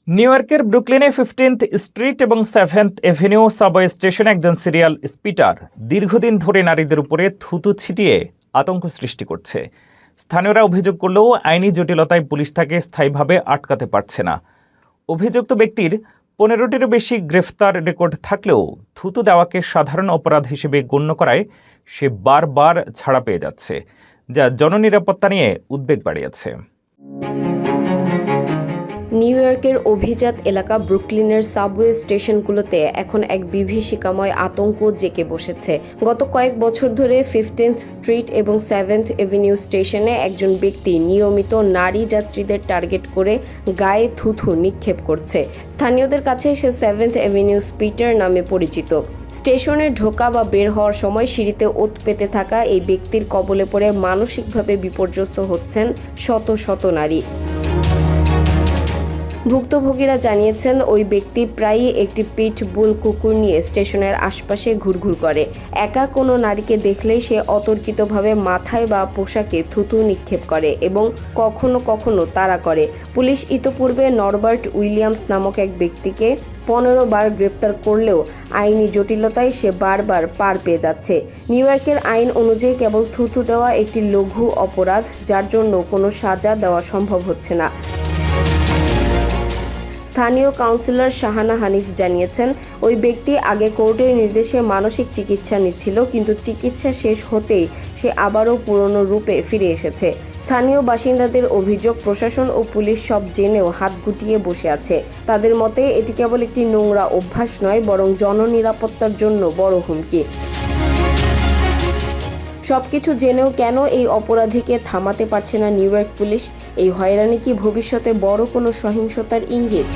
New ইয়র্কের ব্রুকলিনে 15th street এবং 7th Avenue subway স্টেশনে একজন সিরিয়াল স্পিটার দীর্ঘদিন ধরে নারীদের উপরে থুতু ছিটিয়ে আতঙ্ক সৃষ্টি করছে। স্থানীয়রা অভিযোগ করলেও আইনি জটিলতায় পুলিশ তাকে স্থায়ীভাবে আটকাতে পারছে না। অভিযুক্ত ব্যক্তির 15টিরও বেশি গ্রেফতার রেকর্ড থাকলেও থুতু দেওয়াকে সাধারণ অপরাধ হিসেবে গণ্য করায় সে বারবার ছাড়া পেয়ে যাচ্ছে, যা জননিরাপত্তা নিয়ে উদ্বেগ বাড়িয়েছে। নিউ ইয়র্কের অভিজাত এলাকা ব্রুকলিনের সাবওয়ে স্টেশনগুলোতে এখন এক বিভীষিকাময় আতঙ্ক জেঁকে বসেছে। গত কয়েক বছর ধরে 15th স্ট্রিট এবং 7th এভিনিউ স্টেশনে একজন ব্যক্তি নিয়মিত নারী যাত্রীদের টার্গেট করে গায়ে থুথু নিক্ষেপ করছে। স্থানীয়দের কাছে সে 7th এভিনিউ স্পিটার নামে পরিচিত। স্টেশনে ঢোকা বা বের হওয়ার সময় সিঁড়িতে ওত পেতে থাকা এই ব্যক্তির কবলে পড়ে মানসিকভাবে বিপর্যস্ত হচ্ছেন শত শত নারী। ভুক্তভোগীরা জানিয়েছেন ওই ব্যক্তি প্রায়ই একটি পিট বুল কুকুর নিয়ে স্টেশনের আশপাশে ঘুরঘুর করে। একা কোনো নারীকে দেখলেই সে অতর্কিতভাবে মাথায় বা পোশাকে থুতু নিক্ষেপ করে এবং কখনো কখনো তাড়া করে। পুলিশ ইতোপূর্বে নরবার্ট উইলিয়ামস নামক এক ব্যক্তিকে 15 বার গ্রেপ্তার করলেও আইনি জটিলতায় সে বারবার পার পেয়ে যাচ্ছে। নিউ ইয়র্কের আইন অনুযায়ী কেবল থুতু দেওয়া একটি লঘু অপরাধ, যার জন্য কোনো সাজা দেওয়া সম্ভব হচ্ছে না। স্থানীয় কাউন্সিলর শাহানা হানিফ জানিয়েছেন, ওই ব্যক্তি আগে কোর্টের নির্দেশে মানসিক চিকিৎসা নিচ্ছিল, কিন্তু চিকিৎসা শেষ হতেই সে আবারও পুরনো রূপে ফিরে এসেছে। স্থানীয় বাসিন্দাদের অভিযোগ, প্রশাসন ও পুলিশ সব জেনেও হাত গুটিয়ে বসে আছে। তাদের মতে এটি কেবল একটি নোংরা অভ্যাস নয়, বরং জননিরাপত্তার জন্য বড় হুমকি। সবকিছু জেনেও কেন এই অপরাধীকে থামাতে পারছে না নিউ ইয়র্ক পুলিশ? এই হয়রানি কি ভবিষ্যতে বড় কোনো সহিংসতার ইঙ্গিত?